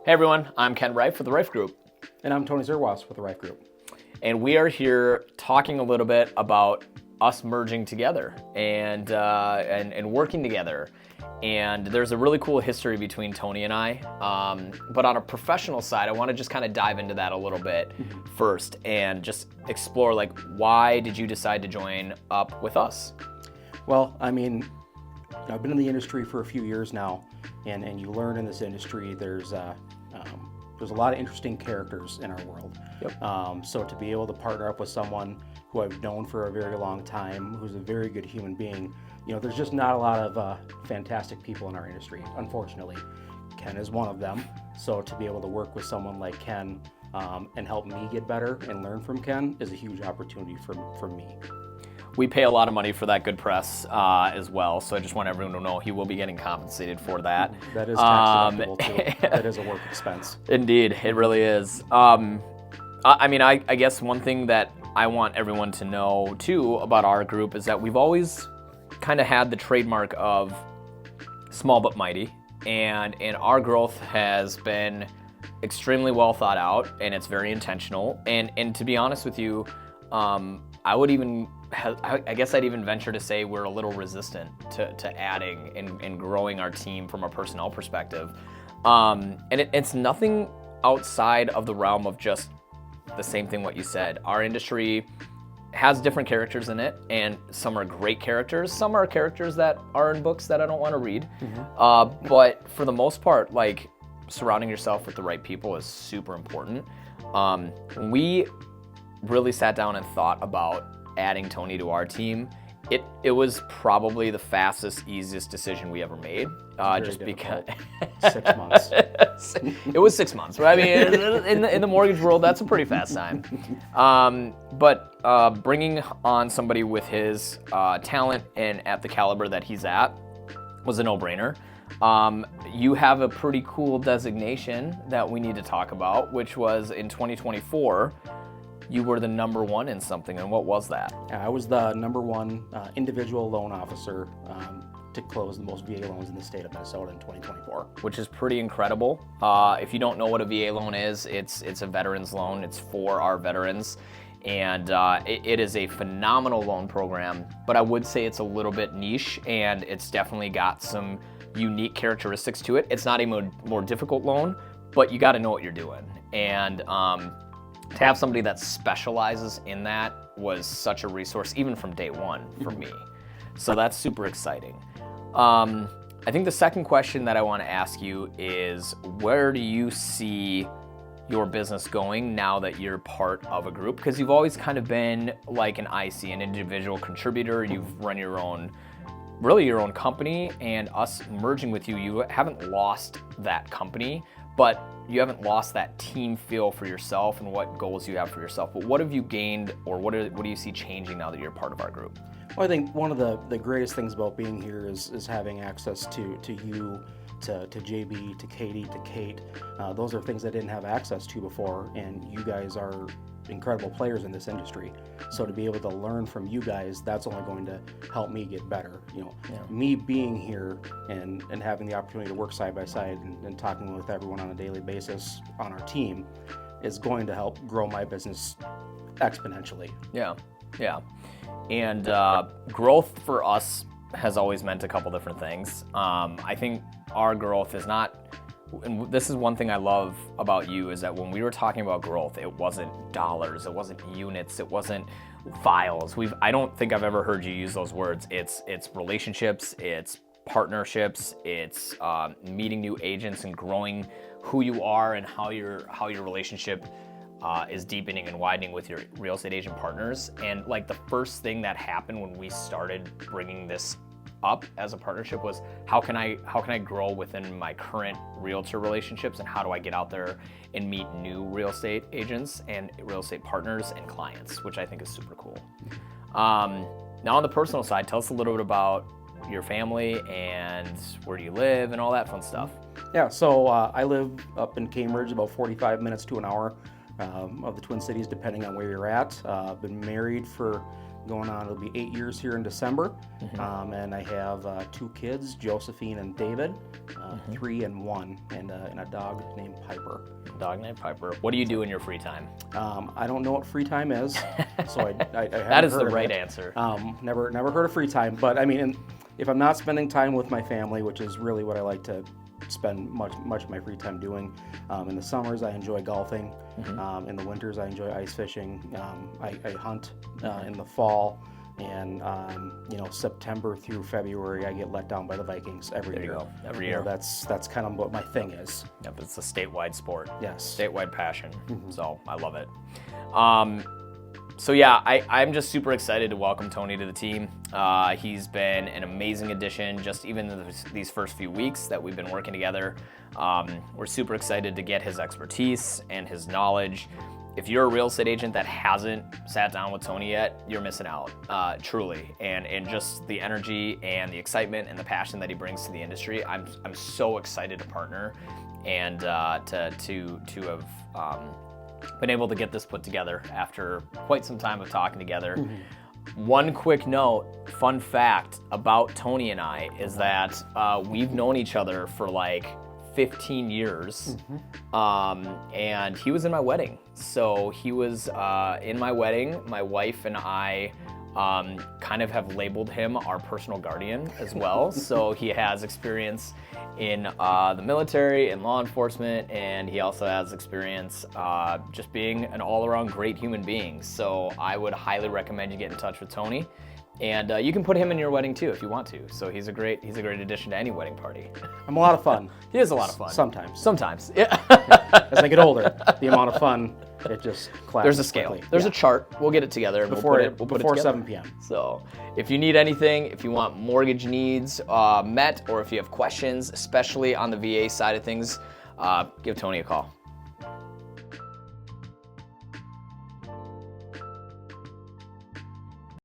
Hey everyone, I'm Ken Rife with the Rife Group. And I'm Tony Zerwas with the Rife Group. And we are here talking a little bit about us merging together and working together. And there's a really cool history between Tony and I. But on a professional side, I want to just kind of dive into that a little bit first and just explore, like, why did you decide to join up with us? Well, I mean, I've been in the industry for a few years now, and you learn in this industry there's a lot of interesting characters in our world. Yep. So to be able to partner up with someone who I've known for a very long time, who's a very good human being, there's just not a lot of fantastic people in our industry, unfortunately. Ken is one of them. So to be able to work with someone like Ken and help me get better and learn from Ken is a huge opportunity for me. We pay a lot of money for that good press as well, so I just want everyone to know he will be getting compensated for that. That is tax deductible too. That is a work expense. Indeed, it really is. I guess one thing that I want everyone to know too about our group is that we've always kind of had the trademark of small but mighty, and our growth has been extremely well thought out, and it's very intentional. And to be honest with you, I guess I'd even venture to say we're a little resistant to adding and growing our team from a personnel perspective. And it's nothing outside of the realm of just the same thing what you said. Our industry has different characters in it, and some are great characters. Some are characters that are in books that I don't want to read. But for the most part, like, surrounding yourself with the right people is super important. We really sat down and thought about adding Tony to our team. It was probably the fastest, easiest decision we ever made. Just because 6 months. It was 6 months, right? I mean, in the mortgage world, that's a pretty fast time. But bringing on somebody with his talent and at the caliber that he's at was a no-brainer. You have a pretty cool designation that we need to talk about, which was in 2024. You were the number one in something, and what was that? I was the number one individual loan officer to close the most VA loans in the state of Minnesota in 2024. Which is pretty incredible. If you don't know what a VA loan is, it's a veteran's loan. It's for our veterans, and it is a phenomenal loan program, but I would say it's a little bit niche, and it's definitely got some unique characteristics to it. It's not a more difficult loan, but you got to know what you're doing. And to have somebody that specializes in that was such a resource, even from day one for me. So that's super exciting. I think the second question that I want to ask you is, where do you see your business going now that you're part of a group? Because you've always kind of been like an IC, an individual contributor. You've run your own company, and us merging with you, you haven't lost that company, but you haven't lost that team feel for yourself and what goals you have for yourself. But what have you gained, or what do you see changing now that you're part of our group? Well, I think one of the greatest things about being here is having access to you, to JB, to Katie, to Kate. Those are things I didn't have access to before, and you guys are incredible players in this industry. So to be able to learn from you guys, that's only going to help me get better. Me being here and having the opportunity to work side by side and talking with everyone on a daily basis on our team is going to help grow my business exponentially. Yeah. And growth for us has always meant a couple different things. I think our growth is not, and this is one thing I love about you, is that when we were talking about growth, it wasn't dollars, it wasn't units, it wasn't files. I don't think I've ever heard you use those words. It's relationships, it's partnerships, it's meeting new agents and growing who you are and how your relationship is deepening and widening with your real estate agent partners. And like the first thing that happened when we started bringing this up as a partnership was, how can I grow within my current realtor relationships, and how do I get out there and meet new real estate agents and real estate partners and clients, which I think is super cool. Now on the personal side, tell us a little bit about your family and where do you live and all that fun stuff. Yeah, so I live up in Cambridge, about 45 minutes to an hour of the Twin Cities, depending on where you're at. Been married for going on. It'll be 8 years here in December. And I have 2 kids, Josephine and David, 3 and 1, and a dog named Piper. Dog named Piper. What do you do in your free time? I don't know what free time is, so I haven't That is the heard of right it. answer. Never heard of free time, but I mean, if I'm not spending time with my family, which is really what I like to spend much of my free time doing. In the summers, I enjoy golfing. In the winters, I enjoy ice fishing. I hunt in the fall, and September through February, I get let down by the Vikings every There year. you go. Every year. That's kind of what my thing is. Yep, it's a statewide sport. Yes. Statewide passion. So I love it. So yeah, I'm just super excited to welcome Tony to the team. He's been an amazing addition, just even in these first few weeks that we've been working together. We're super excited to get his expertise and his knowledge. If you're a real estate agent that hasn't sat down with Tony yet, you're missing out, truly. And just the energy and the excitement and the passion that he brings to the industry, I'm so excited to partner and to have been able to get this put together after quite some time of talking together. One quick note, fun fact about Tony and I is that we've known each other for like 15 years, and he was in my wedding. So he was in my wedding. My wife and I kind of have labeled him our personal guardian as well. So he has experience in the military and law enforcement, and he also has experience just being an all-around great human being. So I would highly recommend you get in touch with Tony. And you can put him in your wedding too if you want to. So he's a great addition to any wedding party. I'm a lot of fun. He is a lot of fun. Sometimes. Yeah. As I get older, the amount of fun, it just collapses. There's a scale. quickly. There's a chart. We'll get it together. And Before we'll put it together. 7 p.m. So if you need anything, if you want mortgage needs met, or if you have questions, especially on the VA side of things, give Tony a call.